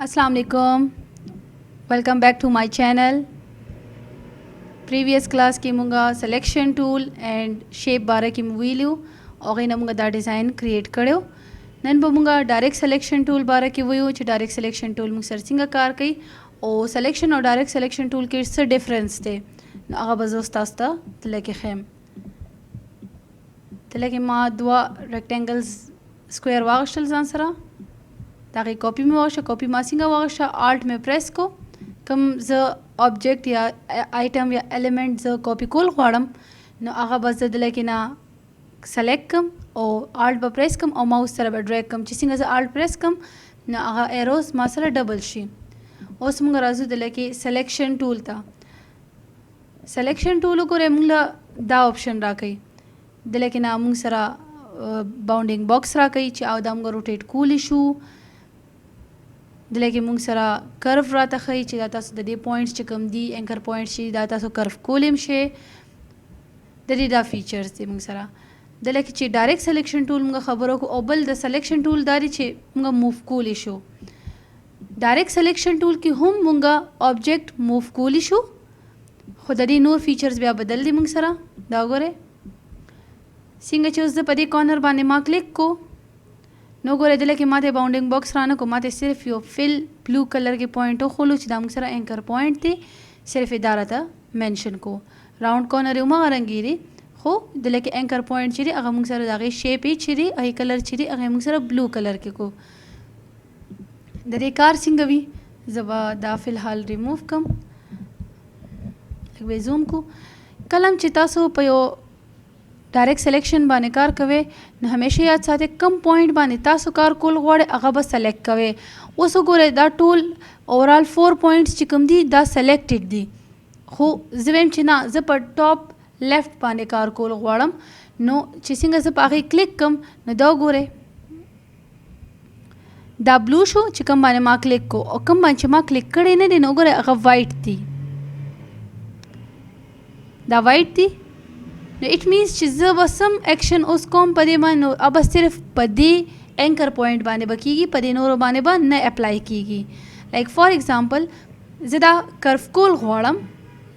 अस्सलाम वालेकुम, welcome back to my channel. Previous class की मुंगा सिलेक्शन टूल एंड शेप बारे की वीलियो और इन मुंगा दा डिज़ाइन क्रिएट करो। नन मुंगा डायरेक्ट सिलेक्शन टूल बारे की वही हो डायरेक्ट सिलेक्शन टूल मुंग सर्चिंग कार कई और सिलेक्शन और डायरेक्ट सिलेक्शन टूल के इससे डिफरेंस थे आगा बजोस्ता तले के खेम तले के मा दुआ रेक्टेंगल्स स्क्वायर वागशल जांसरा ताकि कॉपी में वागशा कॉपी मासिंगा वागशा आल्ट में प्रेस को कम ज ऑब्जेक्ट या आइटम या एलिमेंट ज कॉपी कोल ख्वाड़म न आगा बस दले कि ना सेलेक्ट कम और आल्ट ब प्रेस कम और माउस तरह ड्रैग कम चिसिंगा ज आल्ट प्रेस कम न आगा एरोस मासरा डबल शी ओस मुंगा राजू दले कि सिलेक्शन टूल था सिलेक्शन टूल को रे मुंगला दा ऑप्शन राकई दले कि ना मुंग सरा बाउंडिंग बॉक्स राकई ची आव दा मुंगा रोटेट कूल इशू दले कि मुंग सरा कर्व राता खई ची दाता सो दे पॉइंट्स ची कम दी एंकर पॉइंट्स ची दाता सो कर्व कोलिम शे दली दा फीचर्स दी मुंग सरा दले कि ची डायरेक्ट सिलेक्शन टूल मुंगा खबरों को ओबल द सिलेक्शन टूल दारी ची मुंगा move cool issue direct selection tool की हम मुंगा ऑब्जेक्ट मूव कूल इशू खुदरी नूर फीचर्स भी बदल दी मुंग सरा दागोरे सिंगा चूज द पदी कॉर्नर बाने मा क्लिक को नो गोरे दले कि माते बाउंडिंग बॉक्स राना को माते सिर्फ यो फिल ब्लू कलर के पॉइंट हो खोलो चिदाम सरा एंकर पॉइंट थी सिर्फ इदारा था मेंशन को राउंड कॉर्नर उमा रंगीरी हो दले के एंकर पॉइंट चिरी अगर मुंग सरा दागे शेप ही चिरी आई कलर चिरी अगर मुंग सरा ब्लू कलर के को दरे कार सिंगवी जबा दा फिलहाल रिमूव कम लगवे जूम को कलम चिता सो पयो डायरेक्ट सिलेक्शन बाने कार कवे न हमेशा याद साथे कम पॉइंट बाने तासो कार कोल गोड़े अगा बस सेलेक्ट कवे ओसो गोरे दा टूल ओवरऑल 4 पॉइंट्स चिकम दी दा सेलेक्टेड दी हो जवेम चिना ज पर टॉप लेफ्ट बाने कार कोल गोड़म नो चिसिंगा ज आगे क्लिक कम न दो गोरे दा ब्लू शो चिकम बाने मा क्लिक को और कम बाने मा क्लिक करे ने नो गोरे अगा वाइट थी दा वाइट थी इट मीन्स चीज़ वसम एक्शन उस कॉम पदे मान अब सिर्फ पदे एंकर पॉइंट बाने बकीगी पदे नोरो बाने बा न अप्लाई कीगी लाइक फॉर एग्जांपल ज़दा कर्व कोल ख्वाड़म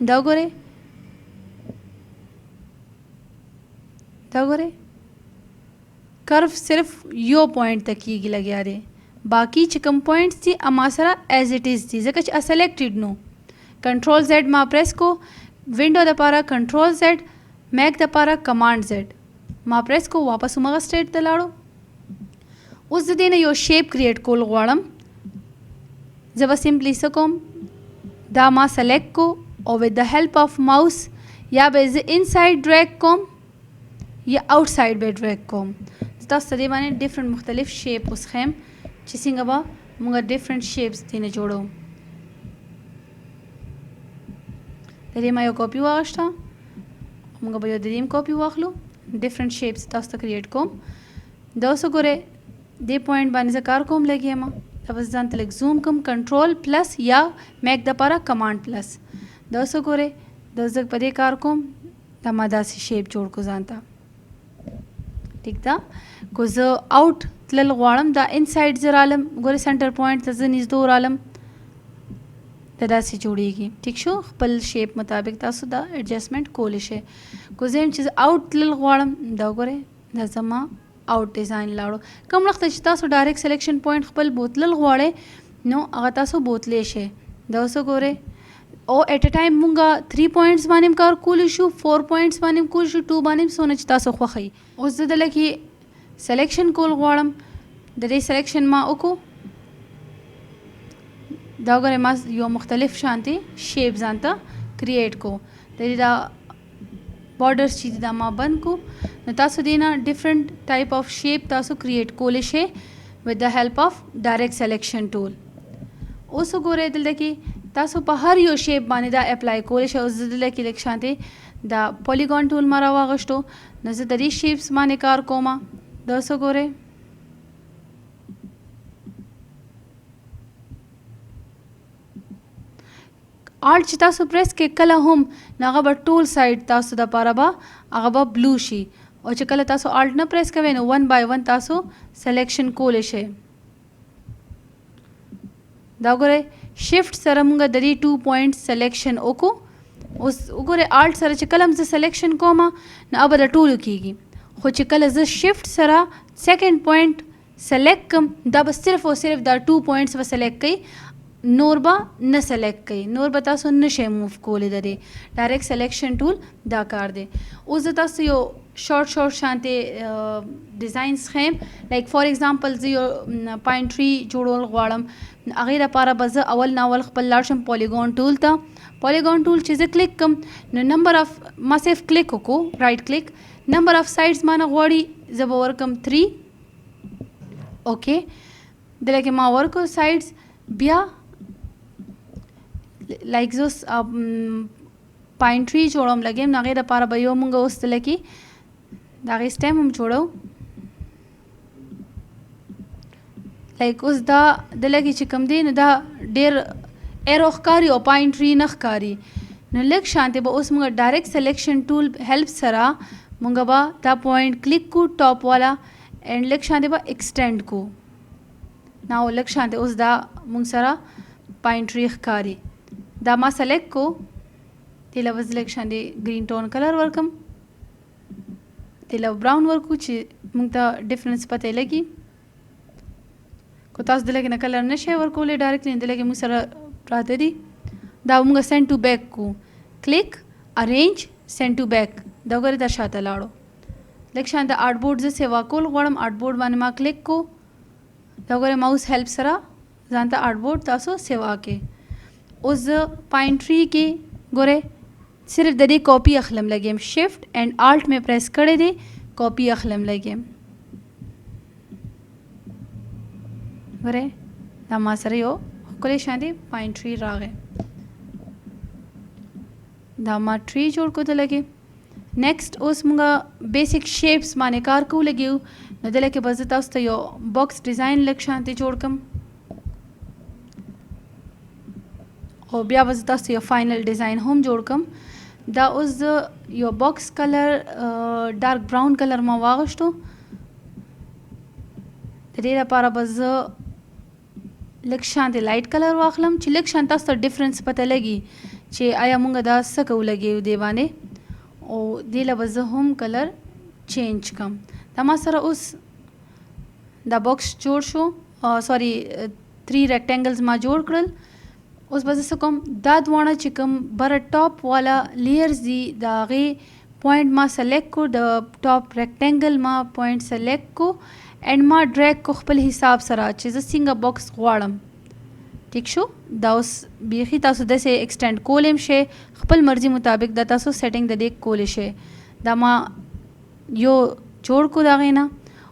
दगोरे कर्व सिर्फ यो पॉइंट तक कीगी लगे यारे बाकी चिकम पॉइंट्स थी अमासरा एज इट इज़ थी जकच असेलेक्टेड नो कंट्रोल जेड मा प्रेस को विंडो दपारा कंट्रोल जेड मैक दपारा कमांड जेड मा प्रेस को वापस उमगा स्टेट दलाड़ो उस दिन यो शेप क्रिएट कोल गवाड़म जब सिंपली सकोम दा मा सेलेक्ट को और with the help of mouse या बेज इनसाइड ड्रैग कोम या आउटसाइड बे ड्रैग कोम तस सदे माने डिफरेंट मुख्तलिफ शेप उस खेम चिसिंगबा मुंगा डिफरेंट शेप्स दिने जोड़ो तेरे मा यो कॉपी वागश्ता मुंगा बयो दीम कॉपी वाखलो डिफरेंट शेप्स तास्त क्रिएट कोम दोसो गोरे दे पॉइंट बाने से कार कोम लगी है मा तब जान तलक जूम कम कंट्रोल प्लस या मैक द पारा कमांड प्लस दोसो गोरे दोसक पदे कार कोम तमादा से शेप जोड़ को जानता ठीक था को ज आउट तलल गवाड़म दा इनसाइड जरालम गोरे सेंटर पॉइंट तजन इज दो रालम तदा से जोड़ेगी ठीक शो पल शेप मुताबिक तासु दा एडजस्टमेंट कोलिश है कुजेम चीज़ आउट लल गवाड़म दा गोरे दजमा आउट डिज़ाइन लाड़ो कम वक्त तासु डायरेक्ट सिलेक्शन पॉइंट पल बोतल गवाड़े नो अगर तासु बोतले शे दोसो गोरे ओ एट अ टाइम मुंगा 3 पॉइंट्स बानिम कार कूल इशू 4 पॉइंट्स बानिम कूल इशू 2 बानिम सोनच तासु खखई उस दले की सिलेक्शन कोल गवाड़म दरे सिलेक्शन मा ओको दागरे मास यो मुख्तलिफ शांति शेप जानता क्रिएट को तेरी दा बॉर्डर्स चीज़ दा मा बन को न तासु देना डिफरेंट टाइप ऑफ शेप तासु क्रिएट कोलिश है with the help of direct selection tool ओसो गोरे दिल की तासु पहर यो शेप बाने दा अप्लाई कोलिश है उस दिल की लेक शांति दा पॉलीगॉन टूल मारा वागश्तो नजर दरी शेप्स माने कार कोमा दोसो गोरे आल्ट ची तासु प्रेस के कला हम नागबा टूल साइड तासु दा पारबा अगबा ब्लू शी और चकला तासु आल्ट न प्रेस कवे नो 1 by 1 तासु सिलेक्शन कोलिश है دا ګوره شفت سره مونږ د دې 2 پوینټ سلیکشن وکړو. اوس وګوره آلټ سره چې کله زه سلیکشن کوم نو اب د ټولو کیږي، خو چې کله زه شفت سره سیکنډ پوینټ سلیکٹ کم دا بس صرف او صرف دا 2 پوینټس به سلیکٹ کوي، نور به نه سلیکٹ کوي، نور به تاسو نشئ موف کولی. د دې ډایرکټ سلیکشن ټول دا کار دی. اوس زه تاسو یو شارټ شانتې ډیزاینز ښیم. لایک فار ایگزامپل زه یو پاین ټری جوړول غواړم، هغې لپاره به زه اول ناول خپل لاړ شم پالیګون ټول ته. پالیګون ټول چې زه کلیک کم نو نمبر آف ما صرف کلیک وکړو رایټ کلیک، نمبر آف سایډز ما نه غواړي زه به ورکم 3. اوکې دلته کې ما ورکو سایډز بیا لایک زه پاین ټری جوړوم لګیم نو هغې دپاره به یو مونږ اوس دلته کې د هغې سټیم هم جوړو. لایک اوس دا دلته کې چې کوم دی نو دا ډېر ایرو ښکاري او پاین ټری نه ښکاري، نو لږ شانتې به اوس مونږ ډایرکټ سلیکشن ټول هیلپ سره مونږ به دا پوینټ کلیک کو ټاپ والا اینڈ لږ شانتې به ایکسټینډ کو. نو لږ شانتې اوس دا مونږ سره پاین ټری ښکاري. دا ما سلیکٹ کو دې له لږ شانتې ګرین ټون کلر ورکم، دې له براون ورکو چې مونږ ته ډفرنس پته لګي. کو تاسو دلته کې نه کلر نشئ ورکولی ډایرکټلی دلته کې مونږ سره پراته دي. دا مونږ سینډ ټو بیک کو، کلیک ارینج سینډ ټو بیک، دا وګورئ دا شاته لاړو. لږ شانته آرټ بورډ زه سیوا کول غواړم، آرټ بورډ باندې ما کلیک کو، دا وګورئ ماوس هیلپ سره ځان ته آرټ بورډ تاسو سیوا کې. اوس زه پاین ټری کې ګورئ صرف د دې کاپي اخلم لګیم، شفٹ اینڈ آلټ مې پریس کړی دی، کاپي اخلم لګیم. ګورئ دا ما سره یو ښکلی شانتې پاین ټری راغی. دا ما ټری جوړ کو دلته کې. نیکسٹ اوس مونږ بیسک شیپس باندې کار کوو لګیو، نو دلته کې به زه تاسو ته یو باکس ډیزاین لږ شانتې جوړ کړم او بیا به زه تاسو ته یو فاینل ډیزاین هم جوړ کړم. دا اوس زه یو باکس کلر ډارک براون کلر ما واغشتو، د دې لپاره به زه لږ شانتې لایټ کلر واخلم چې لږ شانت تاسو ته ډفرنس پته لګي چې آیا مونږ دا څه کوو لګیو دې باندې، او دې له به زه هم کلر چینج کم. دا ما سره اوس دا باکس جوړ شو، سوري 3 ریکټینګلز ما جوړ کړل. اوس به زه څه کوم دا دواړه چې کوم بره ټاپ والا لیئرز دي د هغې پوینټ ما سلیکٹ کو، د ټاپ ریکټینګل ما پوینټ سلیکٹ کو اینڈ ما ډریګ کو خپل حساب سره چې زه څنګه باکس غواړم. ٹھیک شو. دا اوس بیخي تاسو داسې ایکسټینډ کولی هم شئ خپل مرضي مطابق، دا تاسو سیټینګ د دې کولی شئ. دا ما یو جوړ کو د هغې نه.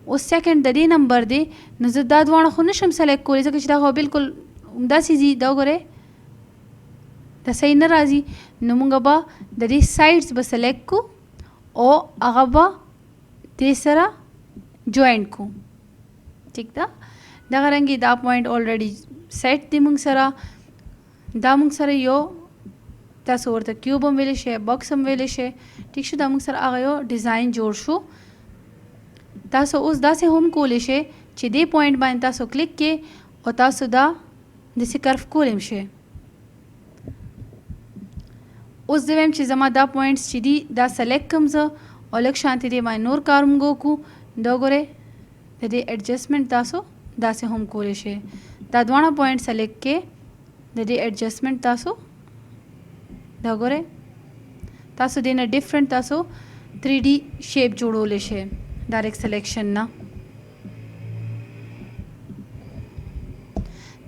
اوس سیکنډ د دې نمبر دی نو زه دا دواړه خو نشم سلیکټ کولی ځکه چې دا خو بالکل همداسې ځي. دا وګورئ دا صحیح نه راځي، نو مونږ به د دې سایډز به سلیکټ کو او هغه به دې سره جوائنټ کو. ٹھیک ده. دغه رنګې دا پوینټ الریډي سیټ دی مونږ سره. دا مونږ سره یو تاسو ورته کیوب هم ویلی شئ، باکس هم ویلی شئ. ٹھیک شو. دا مونږ سره هغه یو ډیزاین جوړ شو. تاسو اوس داسې هم کولی شئ چې دې پوینټ باندې تاسو کلیک کې او تاسو دا داسې کرف کولی هم شئ. اوس زه وایم چې زما دا پوینټس چې دي دا سلیکټ کړم زه او لږ شانتې دې باندې نور کار موږ وکړو. دا وګورئ د دې ایډجسټمنټ تاسو داسې هم کولی شئ. دا دواړه پوینټ سلیکټ کې د دې ایډجسټمنټ تاسو دا وګورئ تاسو دې نه ډفرنٹ تاسو 3D شیپ جوړولی شئ ډایرکټ سلیکشن نه.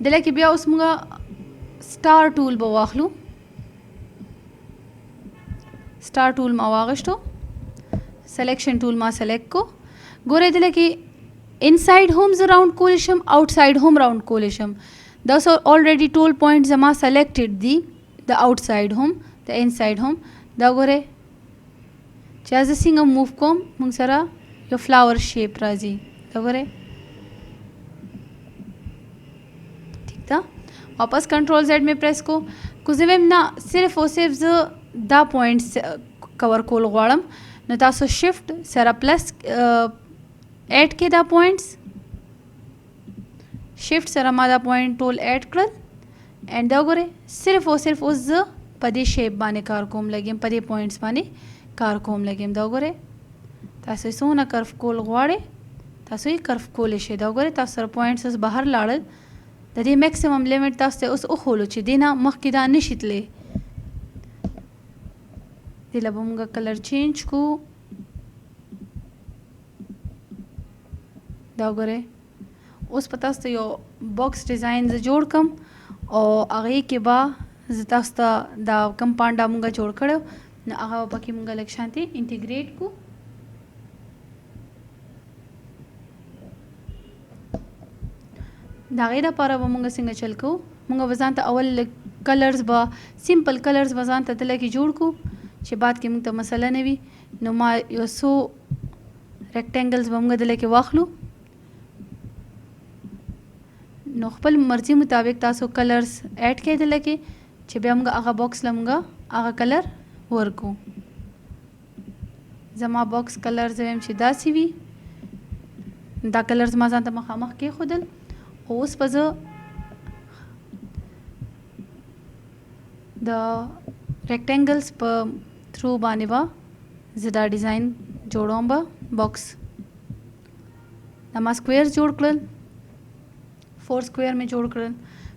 دلته کې بیا اوس موږ سټار ټول به واخلو. سٹار ټول ما واغشتو، سلیکشن ټول ما سلیکٹ کو. ګورئ دلته کې انساید هم زه راوند کولی شم، آوټ ساید هم راوند کولی شم. دا سو الریډي ټول پوینټ زما سلیکټډ دي، د آوټ ساید هم د انساید هم. دا ګورئ چې زه څنګه موو کوم موږ سره یو فلاور شیپ راځي. دا ګورئ ٹھیک ده. واپس کنټرول زیډ مې پریس کو. کو زه ویم نه صرف او صرف زه دا پوینټس کور کول غواړم، نو تاسو شفٹ سره پلس ایډ کې دا پوینټس شفٹ سره ما دا پوینټ ټول ایډ کړل. اینڈ دا وګورئ صرف او صرف اوس زه په دې شیپ باندې کار کوم لګیم، په دې پوینټس باندې کار کوم لګیم. دا وګورئ تاسو یې څونه کرف کول غواړئ تاسو یې کرف کولی شئ. دا وګورئ تاسو سره پوینټس اوس بهر لاړل، د دې میکسیمم لیمټ تاسو ته اوس وښولو چې دې نه مخکې دا نشي تللی. دې له به موږ کلر چینج کو. دا وګورئ اوس په تاسو ته یو باکس ډیزاین زه جوړ کړم او هغې کې به زه تاسو ته دا کوم پانډا مونږ جوړ کړی نو هغه به پکې مونږ لږ شانتې انټیګریټ کړو. د هغې دپاره به مونږ څنګه چل کوو، مونږ به ځان ته اول کلرز به سمپل کلرز به ځان ته دله کې جوړ کړو چې بعد کې مونږ ته مسله نه وي. نو ما یو څو ریکټینګلز به مونږ دله کې واخلو. نو خپل مرضی مطابق تاسو کلرز ایډ کړئ دله کې چې بیا موږ هغه باکس له موږ هغه کلر ورکو. زما باکس کلر زه وایم چې داسې وي. دا کلرز ما ځان ته مخامخ کېښودل. اوس به زه د ریکټینګلز په تھرو باندې به زه دا ډیزاین جوړوم به باکس. دا ما سکویرز جوړ کړل، 4 سکویر مې جوړ کړل.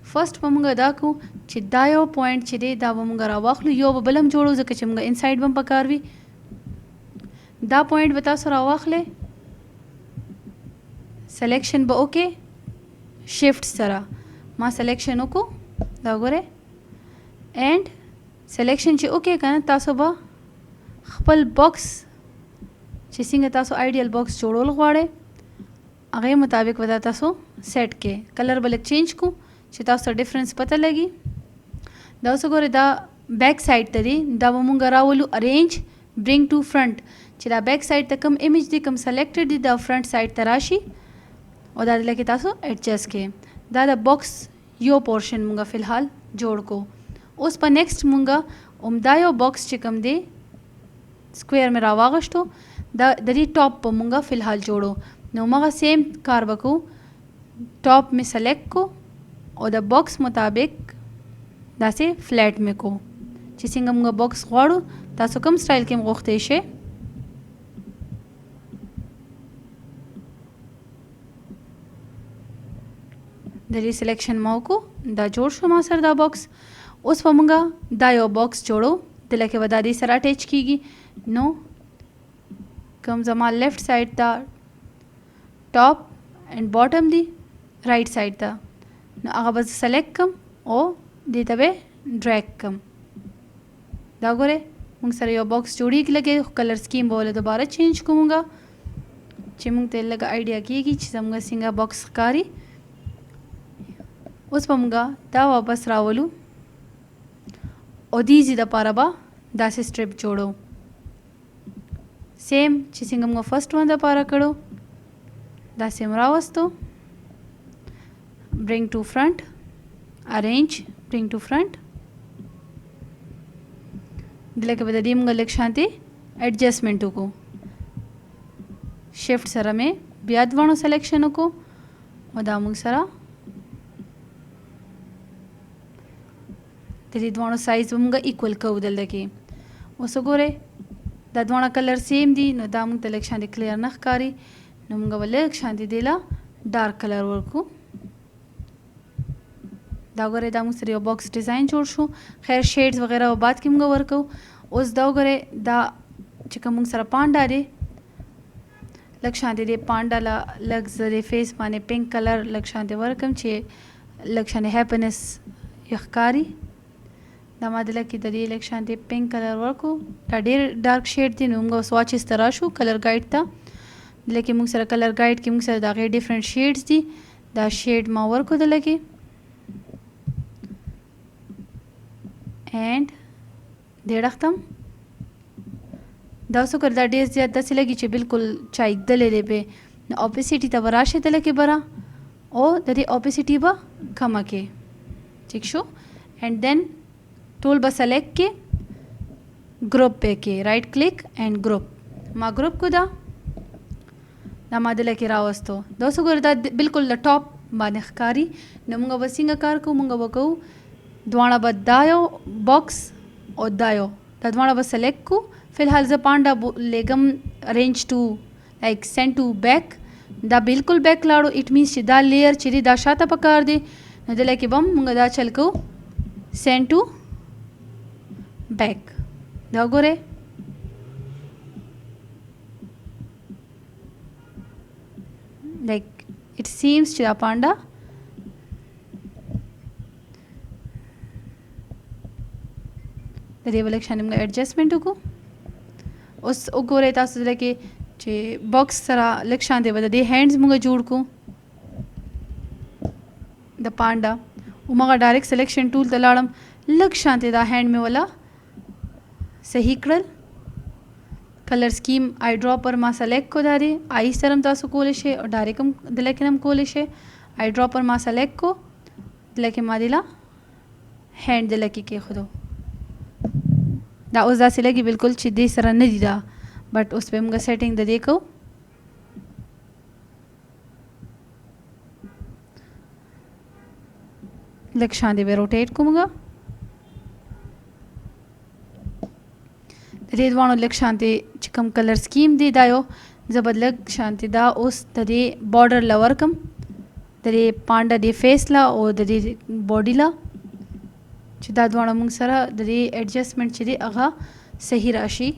فرست به موږ دا کوو چې دا یو پوینټ چې دی دا به موږ راواخلو، یو به بل هم جوړو ځکه چې موږ انسایډ به هم پکار وي. دا پوینټ به تاسو راواخلئ، سلیکشن به وکړئ شفټ سره. ما سلیکشن وکړو، دا وګورئ اینډ سلیکشن چې وکړئ که نه تاسو به خپل باکس چې څنګه تاسو آیډیل باکس جوړول غواړئ هغې مطابق به دا تاسو سیټ کې. کلر به لږ چینج کو چې تاسو ته ډفرنس پته لګي. دا اوس وګورئ دا بیک سایډ ته دی، دا به مونږ راولو ارینج برینګ ټو فرنٹ چې دا بیک سایډ ته کم امیج دی کم سلیکټډ دی دا فرنٹ سایډ ته راشي او دا دلته کې تاسو ایڈجسټ کړئ. دا د باکس یو پورشن مونږ فی الحال جوړ کو. اوس په نیکسټ مونږ عمدا یو باکس چې کم دی سکویر مې راواغشتو، دا د دې ټاپ په مونږ فی الحال جوړو. نو مغه سیم کار وکړو، ټاپ مې سلیکټ کو او د باکس مطابق داسې فلیټ مې کو چې څنګه موږ باکس غواړو تاسو کوم سټایل کې غوښتی شئ. د دې سلیکشن ما وکړو، دا جوړ شو ما سره دا باکس. اوس به موږ دا یو باکس جوړو دله کې به دا دې سره اټیچ کیږي. نو کوم زما لیفټ سایډ ته ټاپ اینڈ باټم دی رائٹ سایډ ته، نو هغه به سلیکټ کم او دې ته به ډریګ کم. دا وګورئ موږ سره یو باکس جوړیږي. لګې کلر سکیم به ولې دوباره چینج کومږه چې موږ ته لږ آیډیا کېږي چې زموږ څنګه باکس ښکاري. اوس به موږ دا واپس راولو او د ایزي دپاره به داسې سټریپ جوړو سیم چې څنګه موږ فرسټ ون دپاره کړو. داسې هم راوستو برینګ ټو فرنٹ ارینج برینګ ټو فرنٹ. دلته به د دې موږ لږ شانتې ایډجسټمنټ وکړو. شفټ سره مې بیا دواړو سلیکشن وکړو او دا موږ سره د دې دواړو سایز به موږ ایکول کوو دلته کې. اوس وګورئ دا دواړه کلر سیم دي نو دا موږ ته لږ شانتې کلیر نه ښکاري. نو موږ به لږ شانتې دې له ډارک کلر ورکړو. دا وګورئ دا موږ سره یو باکس ډیزاین جوړ شو. خیر شیډز وغیره به بعد کې موږ ورکو. اوس دا وګورئ دا چې کوم موږ سره پانډا دی لږ شانتې دې پانډا له لږ زه دې فیس باندې پینک کلر لږ شانتې ورکړم چې لږ شانتې هیپینس یې ښکاري. دا ما دله کې د دې لږ شانتې پینک کلر ورکو. دا ډېر ډارک شیډ دی نو موږ سواچز ته راشو کلر ګایډ ته. دله کې موږ سره کلر ګایډ کې موږ سره د هغې ډفرنټ شیډز دي. دا شیډ ما ورکو دله کې اینڈ دې ډختم. دا اوس وګوره دا ډېر زیات داسې لګي چې بالکل چایګدلی دی پې. نو اپیسیټي ته به راشئ دله کې به را او د دې اپیسیټي به کمه کې ٹھیک شو. اینڈ دین ټول به سلیکټ کې ګروپ پې کې رائټ کلیک اینڈ ګروپ. ما ګروپ کو دا ما دله کې راوستو. دا اوس وګوره دا بالکل د ټاپ باندې ښکاري. نو موږ به څنګه کار کوو؟ موږ به کوو دواړه به دا یو باکس او دا یو دا دواړه به سلیکټ کو. فلحال زه پانډا لیږم ارینج ټو لایک سینډ ټو بیک. دا بالکل بیک لاړو، اټ مینس چې دا لیر چې دی دا شاته پکار دی. نو دلته کې به موږ دا چل کو سینډ ټو بیک. دا ګورئ لایک اټ سیمز چې دا پانډا د دې بل شان موږ ایڈجسټمنټ وکړو. اوس وګورئ تاسو دلته کې چې باکس سره لږ شان دی به د دې هینډز موږ جوړ کړو د پانډا. هماغه ډایرکټ سلیکشن ټول ته لاړم، لږ شانتې دا هینډ مې ولا صحیح کړل. کلر سکیم آی ډراپر ما سلیکټ کو. دا دی آی سره هم تاسو کولی شئ او ډایرکټ هم دله کې هم کولی شئ. آی ډراپر ما سلیکټ کو، دله کې ما دله هینډ دله کې کېښودو. دا اوس داسې لګي بالکل چې دې سره نه دي دا، بټ اوس به موږ سیټینګ د دې کوو. لږ شان دی به روټیټ کوو موږ. د دې دواړو لږ شانتې چې کوم کلر سکیم دی دا یو زه به لږ شانتې دا اوس د دې باډر له ورکم، د دې پانډا دې فیس له او د دې باډي له چې دا دواړه موږ سره د دې ایډجسټمنټ چې دی هغه صحیح راشي.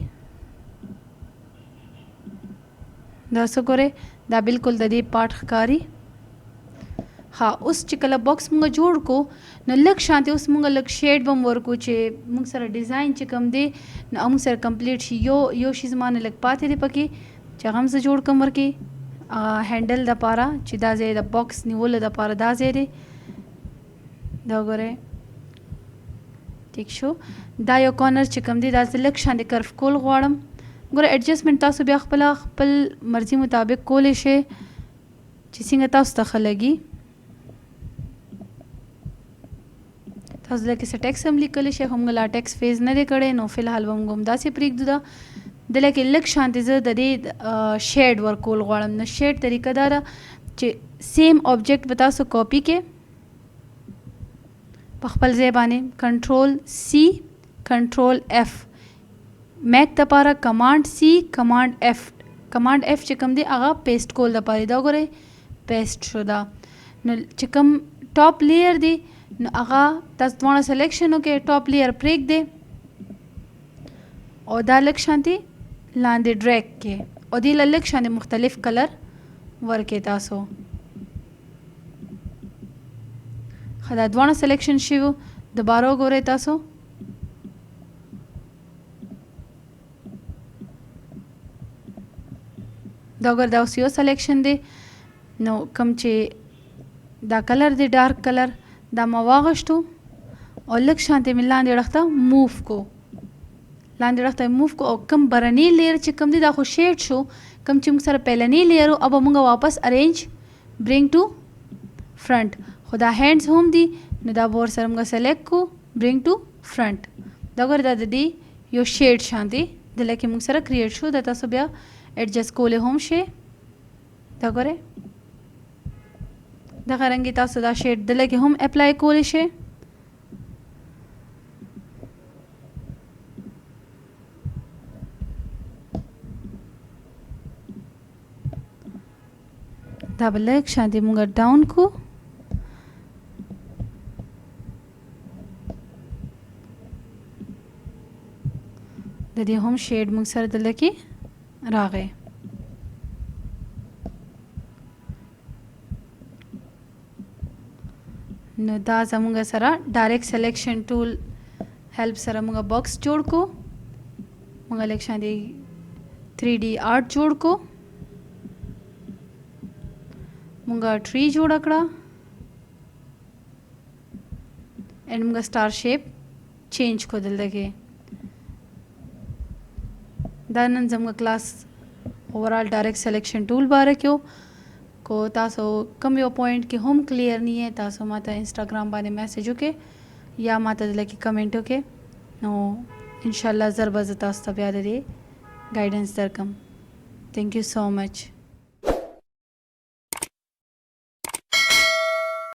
دا څه ګورئ دا بالکل د دې پارټ ښکاري. ها اوس چې کله باکس موږ جوړ کو نو لږ شانتې اوس موږ لږ شیډ به هم ورکو چې موږ سره ډیزاین چې کوم دی نو موږ سره کمپلیټ شي. یو شي زما نه لږ پاتې دی پکې چې هغه هم زه جوړ کړم ورکې هینډل دپاره چې دا ځای د باکس نیولو دپاره دا ځای دی. دا ګورئ ټیک شو. دا یو کارنر چې کوم دی دا زه لږ شانتې کرف کول غواړم. ګوره ایډجسټمنټ تاسو بیا خپل مرضي مطابق کولی شئ چې څنګه تاسو ته ښه لګي. تاسو دلته کې څه ټیکس هم لیکلی شئ، خو موږ لا ټیکس فیز نه دی کړی نو فلحال به موږ همداسې پرېږدو. دا دلته کې لږ شانتې زه د دې شیډ ورکول غواړم. نو شیډ طریقه دا ده چې سیم آبجیکټ به تاسو کاپي کې په خپل ځای باندې کنټرول سی کنټرول ایف میک دپاره کمانډ سی کمانډ ایف چې کوم دی هغه پیسټ کول دپاره. دا ګورئ پیسټ شو. دا نو چې کوم ټاپ لیر دی نو هغه تاسو دواړه سلیکشن وکړئ، ټاپ لیر پرېږدئ او دا لږ شانتې لاندې ډریګ کې او دې له لږ شانتې مختلف کلر ورکړئ تاسو. ښه دا دواړه سلیکشن شوي دوباره وګورئ تاسو. دا ګور دا اوس یو سلیکشن دی نو کوم چې دا کلر دی ډارک کلر دا ما واغشتو او لږ شانتې مې لاندې اړخته موف کو او کم برنی لیر چې کم دی دا خو شیډ شو. کم چې موږ سره پهلنی لیر او به موږ واپس ارینج برینګ ټو فرنٹ. خو دا هینډز هم دي نو دا به ورسره موږ سلیکټ کو برینګ ټو فرنٹ. دا ګوره دا د دې یو شیډ شانتې دلته کې موږ سره کریټ شو. دا تاسو بیا ایډجسټ کولی هم شئ. دا ګورئ دغه رنګې تاسو دا شیډ دلته کې هم اپلای کولی شئ. دا به لږ شانتې موږ ډاون کو. د دې هم شیډ موږ سره دلته کې راغی. نو دا زموږ سره ډایرکټ سلیکشن ټول هیلپ سره موږ باکس جوړ کو. موږ لږ شانتې 3D آرټ جوړ کو. موږ ټری جوړ کړه اینڈ موږ سٹار شیپ چینج کو دلته کې. دا نن زموږ کلاس اوورال ډایرکټ سلیکشن ټول باره کې کو. تاسو کم یو پوینټ کې هم کلیر نه یې تاسو ماته انسټاګرام باندې میسج وکړئ یا ماته دلته کې کمنټ وکړئ نو انشاءالله زر به زه تاسو ته بیا د دې ګایډنس درکم. تھینک یو سو مچ.